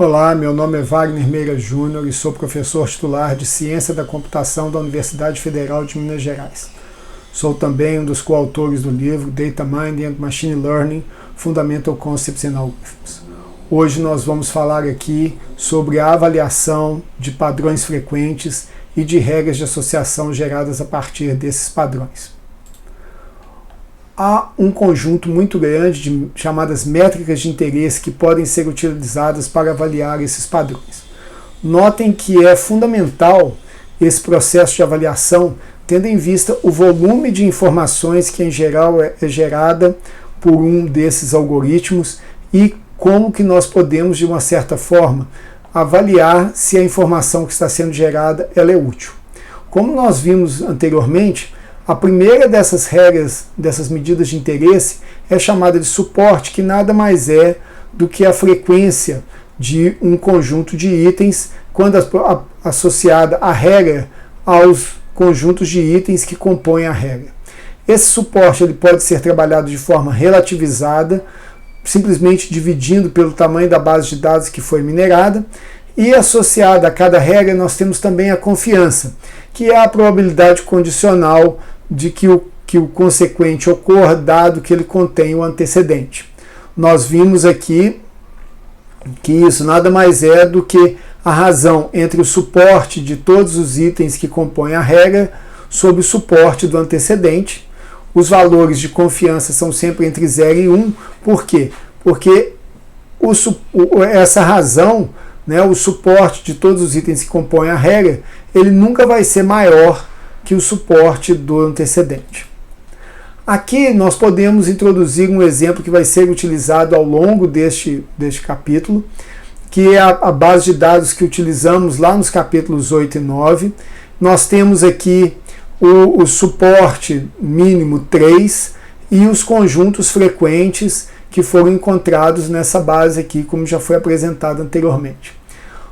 Olá, meu nome é Wagner Meira Júnior e sou professor titular de Ciência da Computação da Universidade Federal de Minas Gerais. Sou também um dos coautores do livro Data Mining and Machine Learning, Fundamental Concepts and Algorithms. Hoje nós vamos falar aqui sobre a avaliação de padrões frequentes e de regras de associação geradas a partir desses padrões. Há um conjunto muito grande de chamadas métricas de interesse que podem ser utilizadas para avaliar esses padrões. Notem que é fundamental esse processo de avaliação, tendo em vista o volume de informações que em geral é gerada por um desses algoritmos e como que nós podemos, de uma certa forma, avaliar se a informação que está sendo gerada ela é útil. Como nós vimos anteriormente, a primeira dessas regras, dessas medidas de interesse, é chamada de suporte, que nada mais é do que a frequência de um conjunto de itens, quando associada à regra aos conjuntos de itens que compõem a regra. Esse suporte ele pode ser trabalhado de forma relativizada, simplesmente dividindo pelo tamanho da base de dados que foi minerada, e associada a cada regra nós temos também a confiança, que é a probabilidade condicional de que o consequente ocorra, dado que ele contém o antecedente. Nós vimos aqui que isso nada mais é do que a razão entre o suporte de todos os itens que compõem a regra sob o suporte do antecedente. Os valores de confiança são sempre entre 0 e 1. Por quê? Porque essa razão, o suporte de todos os itens que compõem a regra, ele nunca vai ser maior que o suporte do antecedente. Aqui nós podemos introduzir um exemplo que vai ser utilizado ao longo deste capítulo, que é a base de dados que utilizamos lá nos capítulos 8 e 9. Nós temos aqui o suporte mínimo 3 e os conjuntos frequentes que foram encontrados nessa base aqui, como já foi apresentado anteriormente.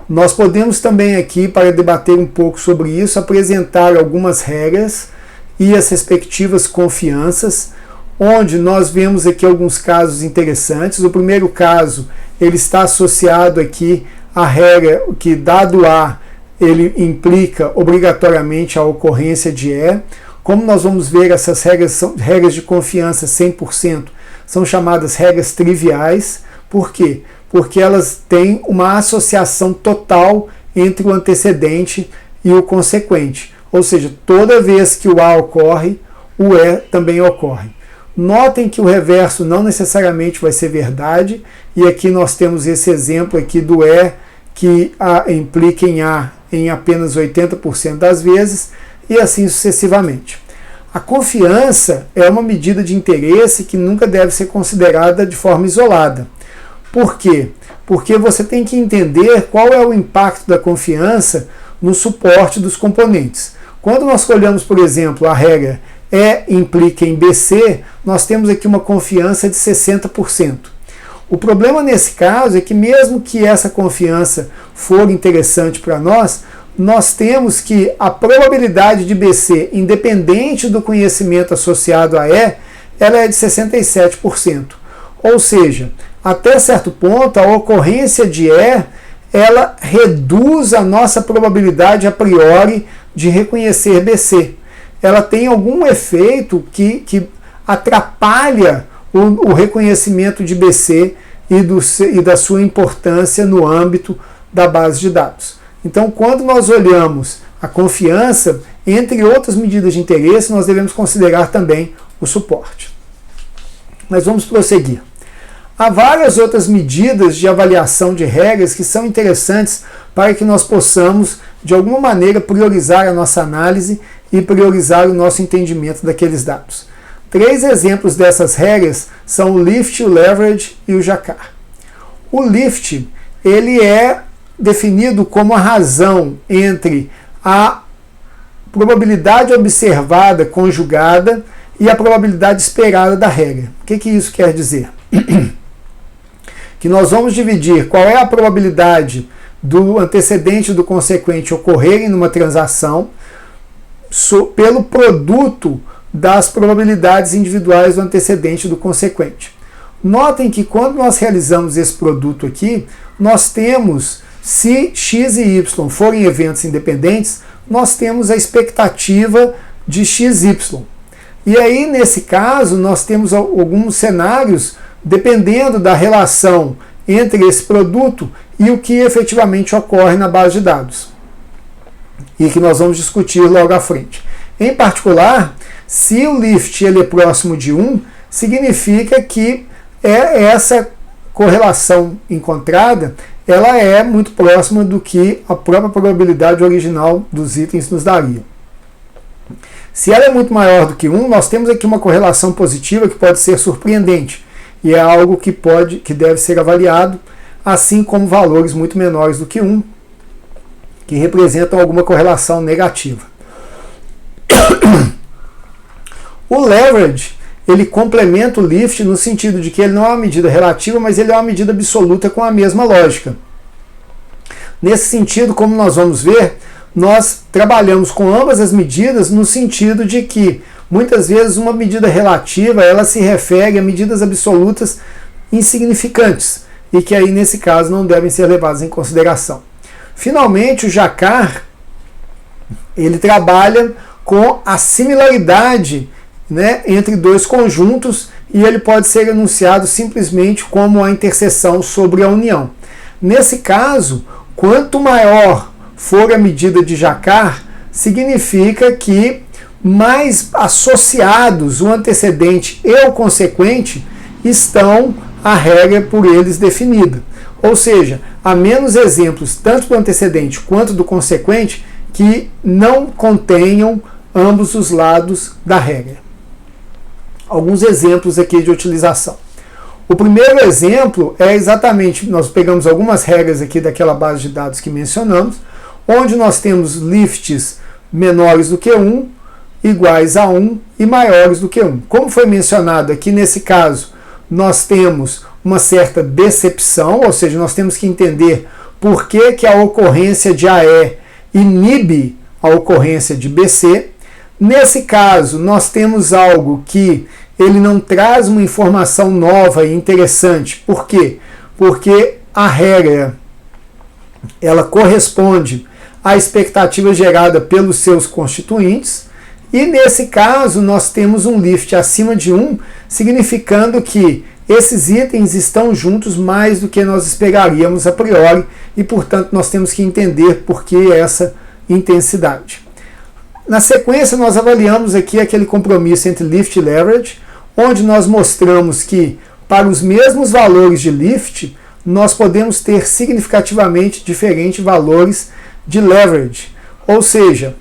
Nós podemos também aqui, para debater um pouco sobre isso, apresentar algumas regras e as respectivas confianças, onde nós vemos aqui alguns casos interessantes. O primeiro caso, ele está associado aqui à regra que, dado A, ele implica obrigatoriamente a ocorrência de E. Como nós vamos ver, essas regras são regras de confiança 100%, são chamadas regras triviais. Por quê? Porque elas têm uma associação total entre o antecedente e o consequente. Ou seja, toda vez que o A ocorre, o E também ocorre. Notem que o reverso não necessariamente vai ser verdade, e aqui nós temos esse exemplo aqui do E, que implica em A em apenas 80% das vezes, e assim sucessivamente. A confiança é uma medida de interesse que nunca deve ser considerada de forma isolada. Por quê? Porque você tem que entender qual é o impacto da confiança no suporte dos componentes. Quando nós olhamos, por exemplo, a regra E implica em BC, nós temos aqui uma confiança de 60%. O problema nesse caso é que, mesmo que essa confiança for interessante para nós, nós temos que a probabilidade de BC, independente do conhecimento associado a E, ela é de 67%. Ou seja, até certo ponto, a ocorrência de E, ela reduz a nossa probabilidade a priori de reconhecer BC. Ela tem algum efeito que atrapalha o reconhecimento de BC e da sua importância no âmbito da base de dados. Então, quando nós olhamos a confiança, entre outras medidas de interesse, nós devemos considerar também o suporte. Mas vamos prosseguir. Há várias outras medidas de avaliação de regras que são interessantes para que nós possamos, de alguma maneira, priorizar a nossa análise e priorizar o nosso entendimento daqueles dados. 3 exemplos dessas regras são o lift, o leverage e o Jacquard. O lift, ele é definido como a razão entre a probabilidade observada conjugada e a probabilidade esperada da regra. O que isso quer dizer? Que nós vamos dividir qual é a probabilidade do antecedente e do consequente ocorrerem numa transação pelo produto das probabilidades individuais do antecedente e do consequente. Notem que quando nós realizamos esse produto aqui, nós temos, se x e y forem eventos independentes, nós temos a expectativa de xy. E aí, nesse caso, nós temos alguns cenários dependendo da relação entre esse produto e o que efetivamente ocorre na base de dados, e que nós vamos discutir logo à frente. Em particular, se o lift ele é próximo de 1, significa que essa correlação encontrada ela é muito próxima do que a própria probabilidade original dos itens nos daria. Se ela é muito maior do que 1, nós temos aqui uma correlação positiva que pode ser surpreendente, e é algo que deve ser avaliado, assim como valores muito menores do que 1, que representam alguma correlação negativa. O leverage, ele complementa o lift no sentido de que ele não é uma medida relativa, mas ele é uma medida absoluta com a mesma lógica. Nesse sentido, como nós vamos ver, nós trabalhamos com ambas as medidas no sentido de que, muitas vezes, uma medida relativa ela se refere a medidas absolutas insignificantes e que aí, nesse caso, não devem ser levadas em consideração. Finalmente, o Jacquard ele trabalha com a similaridade, né, entre dois conjuntos, e ele pode ser enunciado simplesmente como a interseção sobre a união. Nesse caso, quanto maior for a medida de Jacquard, significa que mais associados o antecedente e o consequente estão a regra por eles definida. Ou seja, há menos exemplos tanto do antecedente quanto do consequente que não contenham ambos os lados da regra. Alguns exemplos aqui de utilização. O primeiro exemplo é exatamente, nós pegamos algumas regras aqui daquela base de dados que mencionamos, onde nós temos lifts menores do que 1, iguais a 1 e maiores do que 1. Como foi mencionado aqui, nesse caso, nós temos uma certa decepção, ou seja, nós temos que entender por que a ocorrência de AE inibe a ocorrência de BC. Nesse caso, nós temos algo que ele não traz uma informação nova e interessante. Por quê? Porque a regra ela corresponde à expectativa gerada pelos seus constituintes, e nesse caso nós temos um lift acima de 1, significando que esses itens estão juntos mais do que nós esperaríamos a priori, e portanto nós temos que entender por que essa intensidade. Na sequência nós avaliamos aqui aquele compromisso entre lift e leverage, onde nós mostramos que para os mesmos valores de lift, nós podemos ter significativamente diferentes valores de leverage. Ou seja,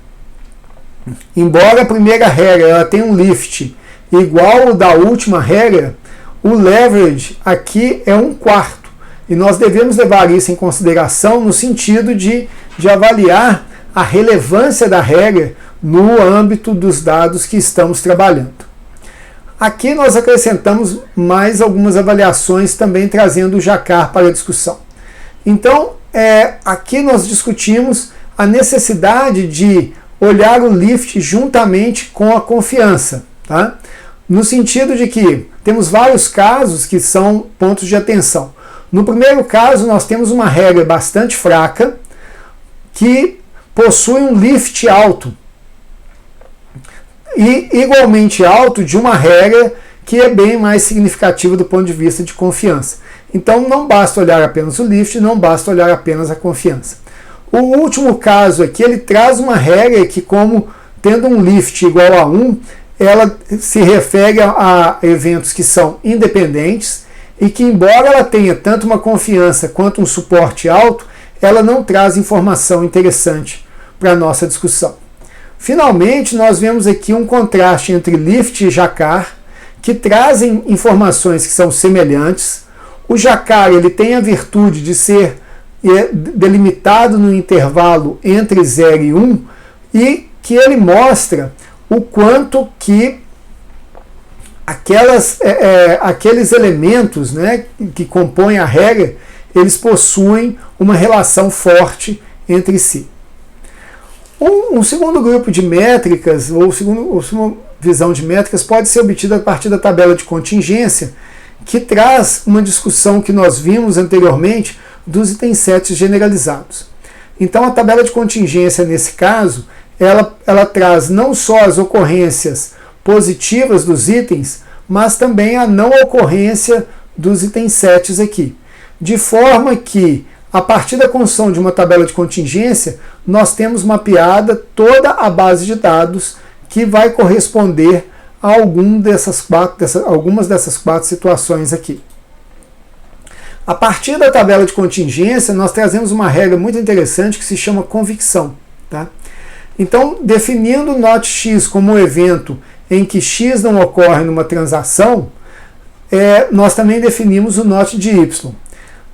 embora a primeira regra ela tenha um lift igual ao da última regra, o leverage aqui é 1/4. E nós devemos levar isso em consideração no sentido de avaliar a relevância da regra no âmbito dos dados que estamos trabalhando. Aqui nós acrescentamos mais algumas avaliações, também trazendo o Jacquard para a discussão. Então, aqui nós discutimos a necessidade de olhar o lift juntamente com a confiança, tá? No sentido de que temos vários casos que são pontos de atenção. No primeiro caso, nós temos uma regra bastante fraca que possui um lift alto, e igualmente alto de uma regra que é bem mais significativa do ponto de vista de confiança. Então não basta olhar apenas o lift, não basta olhar apenas a confiança. O último caso aqui, ele traz uma regra que, como tendo um lift igual a 1, ela se refere a eventos que são independentes e que, embora ela tenha tanto uma confiança quanto um suporte alto, ela não traz informação interessante para a nossa discussão. Finalmente, nós vemos aqui um contraste entre lift e Jacquard, que trazem informações que são semelhantes. O Jacquard ele tem a virtude de ser delimitado no intervalo entre 0 e 1, e que ele mostra o quanto que aqueles elementos, né, que compõem a regra, eles possuem uma relação forte entre si. Um segundo grupo de métricas, ou segunda visão de métricas, pode ser obtida a partir da tabela de contingência, que traz uma discussão que nós vimos anteriormente dos itens 7 generalizados. Então a tabela de contingência, nesse caso, ela traz não só as ocorrências positivas dos itens, mas também a não ocorrência dos itens 7 aqui. De forma que, a partir da construção de uma tabela de contingência, nós temos mapeada toda a base de dados que vai corresponder a algumas dessas quatro situações aqui. A partir da tabela de contingência, nós trazemos uma regra muito interessante que se chama convicção. Tá? Então, definindo not x como um evento em que x não ocorre numa transação, nós também definimos o not de y.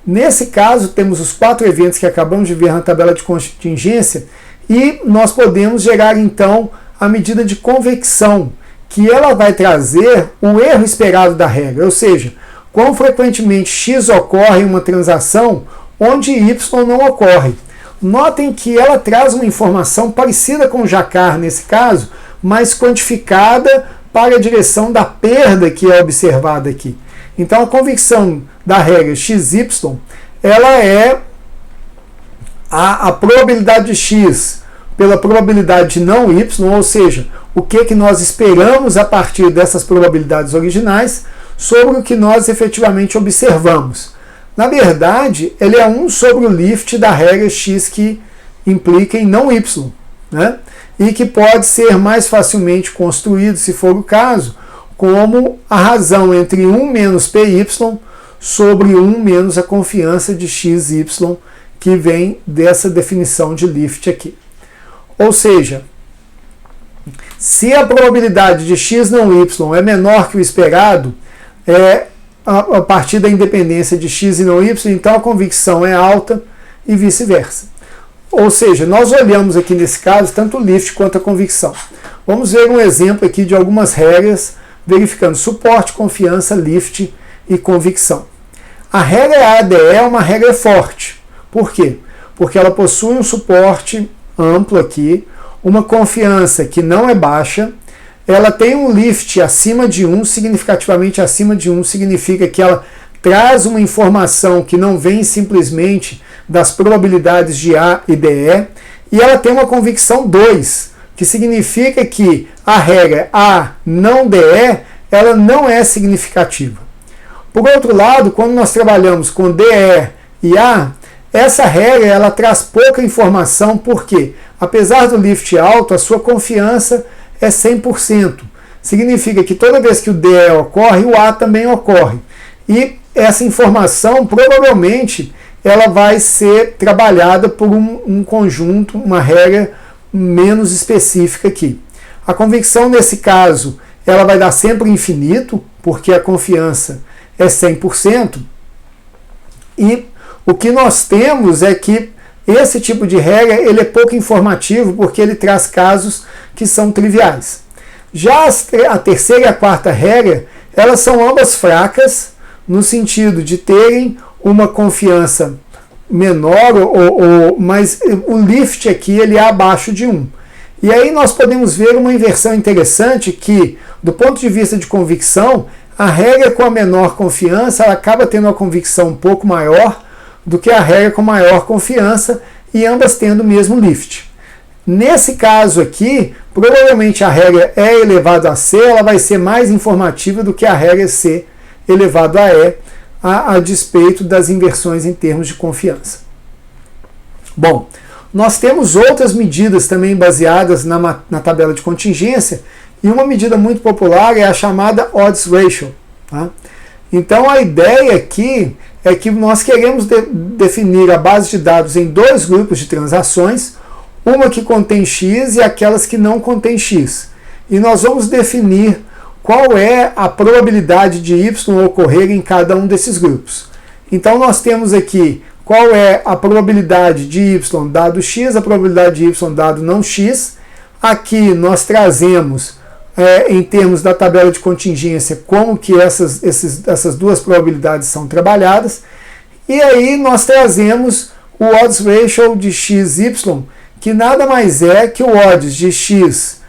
Nesse caso, temos os 4 eventos que acabamos de ver na tabela de contingência e nós podemos gerar, então, a medida de convecção, que ela vai trazer o erro esperado da regra, ou seja, quão frequentemente x ocorre em uma transação onde y não ocorre. Notem que ela traz uma informação parecida com o Jacquard nesse caso, mas quantificada para a direção da perda que é observada aqui. Então a convicção da regra XY, ela é a probabilidade de x pela probabilidade de não y, ou seja, o que nós esperamos a partir dessas probabilidades originais sobre o que nós efetivamente observamos. Na verdade, ele é 1 sobre o lift da regra x que implica em não y, né? E que pode ser mais facilmente construído, se for o caso, como a razão entre 1 menos py sobre 1 menos a confiança de xy, que vem dessa definição de lift aqui. Ou seja, se a probabilidade de x não y é menor que o esperado, a partir da independência de x e não y, então a convicção é alta e vice-versa. Ou seja, nós olhamos aqui nesse caso tanto o lift quanto a convicção. Vamos ver um exemplo aqui de algumas regras, verificando suporte, confiança, lift e convicção. A regra ADE é uma regra forte. Por quê? Porque ela possui um suporte amplo aqui, uma confiança que não é baixa, ela tem um lift acima de 1, significativamente acima de 1, significa que ela traz uma informação que não vem simplesmente das probabilidades de A e DE, e ela tem uma convicção 2, que significa que a regra A não DE, ela não é significativa. Por outro lado, quando nós trabalhamos com DE e A, essa regra ela traz pouca informação, porque apesar do lift alto, a sua confiança é 100%. Significa que toda vez que o DE ocorre, o A também ocorre. E essa informação, provavelmente, ela vai ser trabalhada por um conjunto, uma regra menos específica aqui. A convicção, nesse caso, ela vai dar sempre infinito, porque a confiança é 100%. E o que nós temos é que esse tipo de regra ele é pouco informativo, porque ele traz casos que são triviais. Já a terceira e a quarta regra, elas são ambas fracas, no sentido de terem uma confiança menor, mas o lift aqui ele é abaixo de 1. E aí nós podemos ver uma inversão interessante que, do ponto de vista de convicção, a regra com a menor confiança ela acaba tendo uma convicção um pouco maior do que a regra com maior confiança, e ambas tendo o mesmo lift. Nesse caso aqui, provavelmente a regra E elevado a C ela vai ser mais informativa do que a regra C elevado a E, a despeito das inversões em termos de confiança. Bom, nós temos outras medidas também baseadas na tabela de contingência, e uma medida muito popular é a chamada odds ratio. Tá? Então a ideia aqui é que nós queremos definir a base de dados em 2 grupos de transações, uma que contém X e aquelas que não contém X. E nós vamos definir qual é a probabilidade de Y ocorrer em cada um desses grupos. Então nós temos aqui qual é a probabilidade de Y dado X, a probabilidade de Y dado não X. Aqui nós trazemos, em termos da tabela de contingência, como que essas duas probabilidades são trabalhadas. E aí nós trazemos o odds ratio de XY, que nada mais é que o odds de X,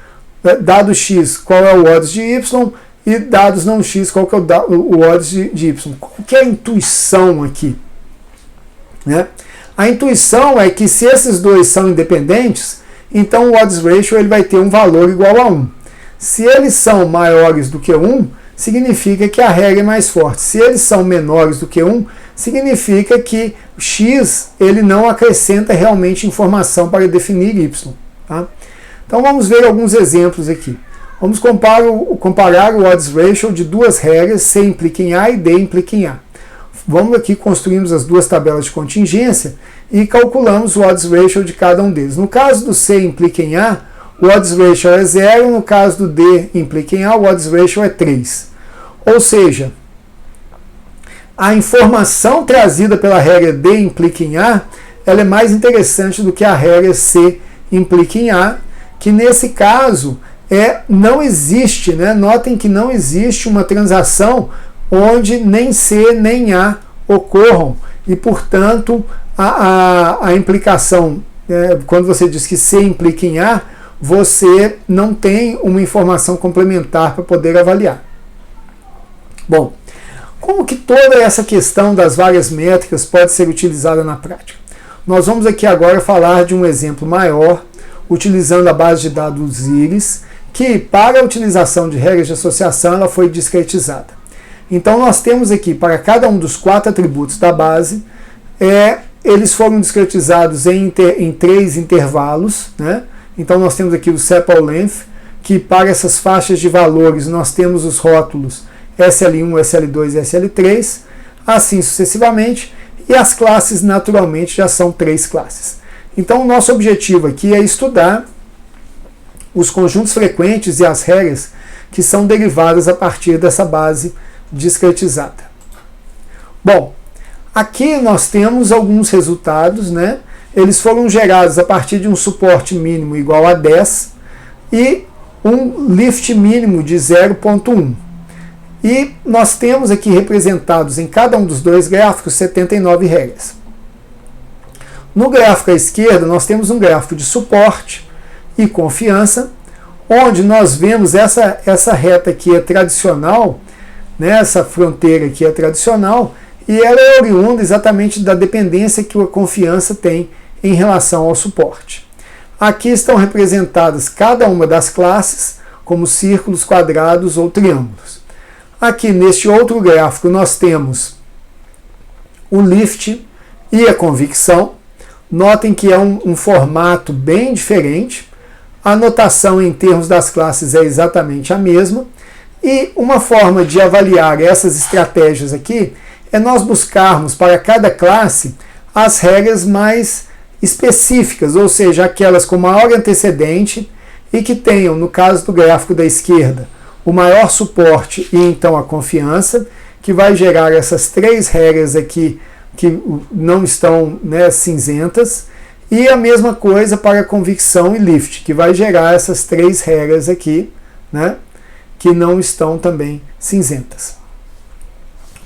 dado X, qual é o odds de Y, e dados não x, qual que é o odds de y. Qual que é a intuição aqui? Né? A intuição é que se esses dois são independentes, então o odds ratio ele vai ter um valor igual a 1. Se eles são maiores do que 1, significa que a regra é mais forte. Se eles são menores do que 1, significa que x ele não acrescenta realmente informação para definir y. Tá? Então vamos ver alguns exemplos aqui. Vamos comparar o odds ratio de duas regras, C implica em A e D implica em A. Vamos aqui, construímos as duas tabelas de contingência e calculamos o odds ratio de cada um deles. No caso do C implica em A, o odds ratio é 0, no caso do D implica em A, o odds ratio é 3. Ou seja, a informação trazida pela regra D implica em A, ela é mais interessante do que a regra C implica em A, que nesse caso não existe, né? Notem que não existe uma transação onde nem C nem A ocorram e, portanto, a implicação, quando você diz que C implica em A, você não tem uma informação complementar para poder avaliar. Bom, como que toda essa questão das várias métricas pode ser utilizada na prática? Nós vamos aqui agora falar de um exemplo maior, utilizando a base de dados IRIS, que para a utilização de regras de associação ela foi discretizada. Então nós temos aqui, para cada um dos 4 atributos da base, eles foram discretizados em 3 intervalos, né? Então nós temos aqui o sepal length, que para essas faixas de valores nós temos os rótulos SL1, SL2 e SL3, assim sucessivamente, e as classes naturalmente já são 3 classes. Então o nosso objetivo aqui é estudar os conjuntos frequentes e as regras que são derivadas a partir dessa base discretizada. Bom, aqui nós temos alguns resultados, né? Eles foram gerados a partir de um suporte mínimo igual a 10 e um lift mínimo de 0,1. E nós temos aqui representados em cada um dos dois gráficos 79 regras. No gráfico à esquerda nós temos um gráfico de suporte e confiança, onde nós vemos essa reta aqui é tradicional, né, essa fronteira aqui é tradicional, e ela é oriunda exatamente da dependência que a confiança tem em relação ao suporte. Aqui estão representadas cada uma das classes, como círculos, quadrados ou triângulos. Aqui neste outro gráfico nós temos o lift e a convicção. Notem que é um formato bem diferente. A notação em termos das classes é exatamente a mesma. E uma forma de avaliar essas estratégias aqui é nós buscarmos para cada classe as regras mais específicas, ou seja, aquelas com maior antecedente e que tenham, no caso do gráfico da esquerda, o maior suporte e então a confiança, que vai gerar essas 3 regras aqui que não estão, né, cinzentas, e a mesma coisa para convicção e lift, que vai gerar essas 3 regras aqui, né, que não estão também cinzentas.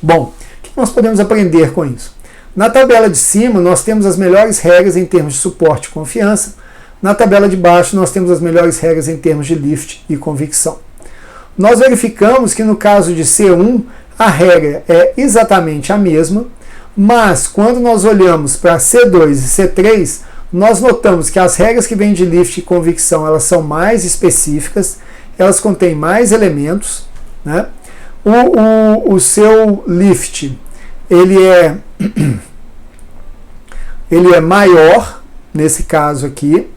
Bom, o que nós podemos aprender com isso? Na tabela de cima nós temos as melhores regras em termos de suporte e confiança. Na tabela de baixo nós temos as melhores regras em termos de lift e convicção. Nós verificamos que no caso de C1 a regra é exatamente a mesma, mas quando nós olhamos para C2 e C3, nós notamos que as regras que vêm de lift e convicção elas são mais específicas, elas contêm mais elementos, né? O seu lift ele é maior nesse caso aqui.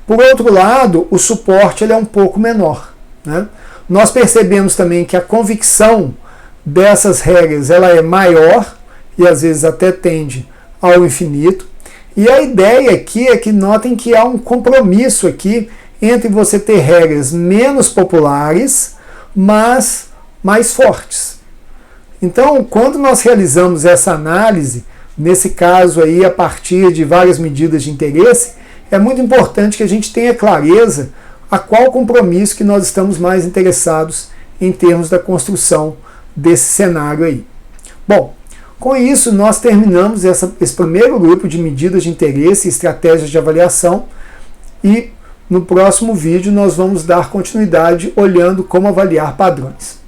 Por outro lado, o suporte ele é um pouco menor, né? Nós percebemos também que a convicção dessas regras ela é maior e às vezes até tende ao infinito. E a ideia aqui é que notem que há um compromisso aqui entre você ter regras menos populares, mas mais fortes. Então, quando nós realizamos essa análise, nesse caso aí a partir de várias medidas de interesse, é muito importante que a gente tenha clareza a qual compromisso que nós estamos mais interessados em termos da construção desse cenário aí. Bom, com isso nós terminamos esse primeiro grupo de medidas de interesse e estratégias de avaliação e no próximo vídeo nós vamos dar continuidade olhando como avaliar padrões.